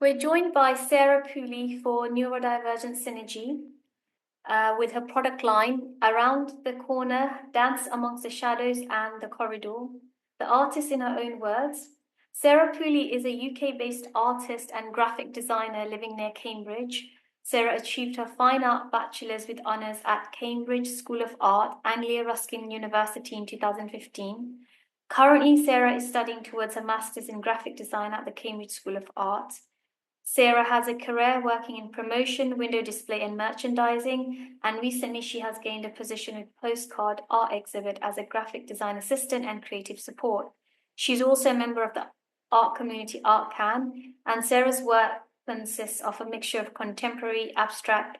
We're joined by Sarah Pooley for Neurodivergent Synergy with her product line Around the Corner, Dance Amongst the Shadows and the Corridor. The artist in her own words. Sarah Pooley is a UK-based artist and graphic designer living near Cambridge. Sarah achieved her Fine Art Bachelor's with honours at Cambridge School of Art, Anglia Ruskin University in 2015. Currently, Sarah is studying towards a Master's in Graphic Design at the Cambridge School of Art. Sarah has a career working in promotion, window display, and merchandising, and recently she has gained a position with Postcard Art Exhibit as a graphic design assistant and creative support. She's also a member of the art community Art Can, and Sarah's work consists of a mixture of contemporary, abstract,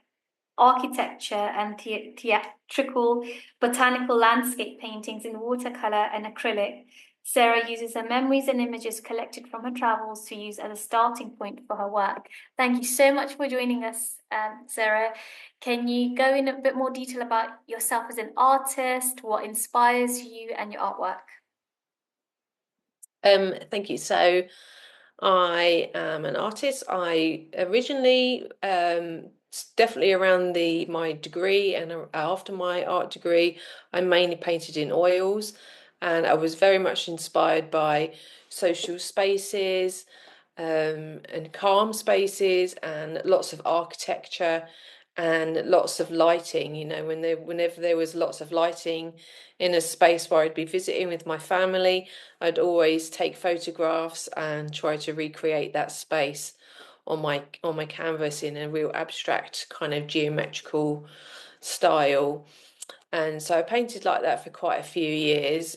architecture, and theatrical, botanical landscape paintings in watercolour and acrylic. Sarah uses her memories and images collected from her travels to use as a starting point for her work. Thank you so much for joining us, Sarah. Can you go in a bit more detail about yourself as an artist, what inspires you and your artwork? Thank you. So I am an artist. I originally, definitely around my degree and after my art degree, I mainly painted in oils, and I was very much inspired by social spaces, and calm spaces, and lots of architecture and lots of lighting. Whenever there was lots of lighting in a space where I'd be visiting with my family, I'd always take photographs and try to recreate that space on my canvas in a real abstract kind of geometrical style. And so I painted like that for quite a few years,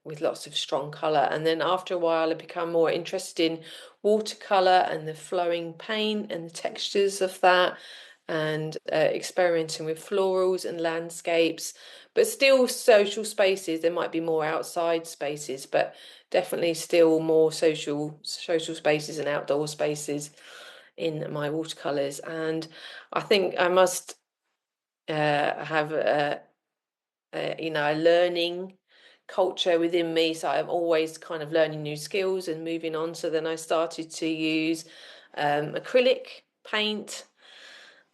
with lots of strong colour. And then after a while, I became more interested in watercolour and the flowing paint and the textures of that, and experimenting with florals and landscapes, but still social spaces. There might be more outside spaces, but definitely still more social spaces and outdoor spaces in my watercolours. And I think I must have a learning culture within me, so I'm always kind of learning new skills and moving on. So then I started to use acrylic paint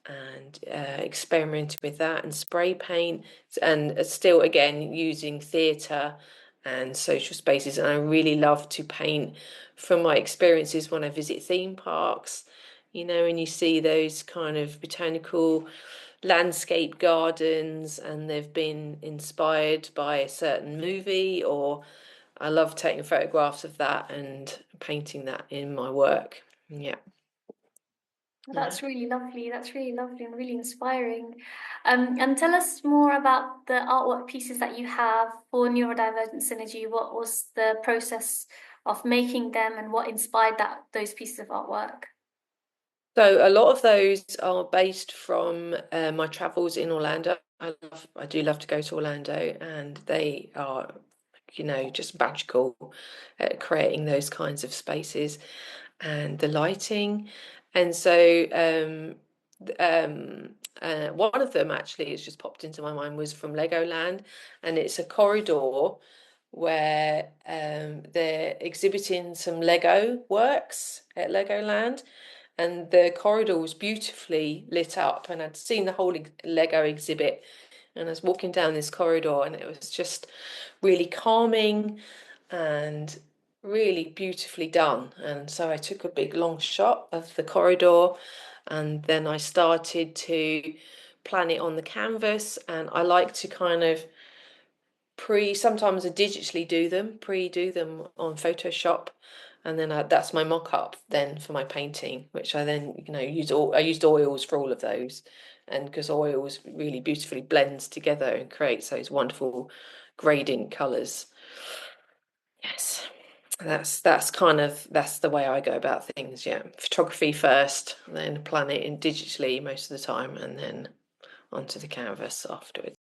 and experimented with that, and spray paint, and still again using theatre and social spaces. And I really love to paint from my experiences when I visit theme parks, and you see those kind of botanical landscape gardens, and they've been inspired by a certain movie, or I love taking photographs of that and painting that in my work. Yeah. That's really lovely. That's really lovely and really inspiring. And tell us more about the artwork pieces that you have for Neurodivergent Synergy. What was the process of making them, and what inspired those pieces of artwork? So a lot of those are based from my travels in Orlando. I do love to go to Orlando, and they are, just magical at creating those kinds of spaces and the lighting. And so one of them actually has just popped into my mind, was from Legoland, and it's a corridor where they're exhibiting some Lego works at Legoland, and the corridor was beautifully lit up, and I'd seen the whole Lego exhibit, and I was walking down this corridor, and it was just really calming and really beautifully done. And so I took a big long shot of the corridor, and then I started to plan it on the canvas. And I like to kind of sometimes I digitally pre-do them on Photoshop, and then that's my mock-up then for my painting, which I then I used oils for all of those, and because oils really beautifully blends together and creates those wonderful gradient colours. Yes, that's the way I go about things. Yeah, photography first, then plan it in digitally most of the time, and then onto the canvas afterwards.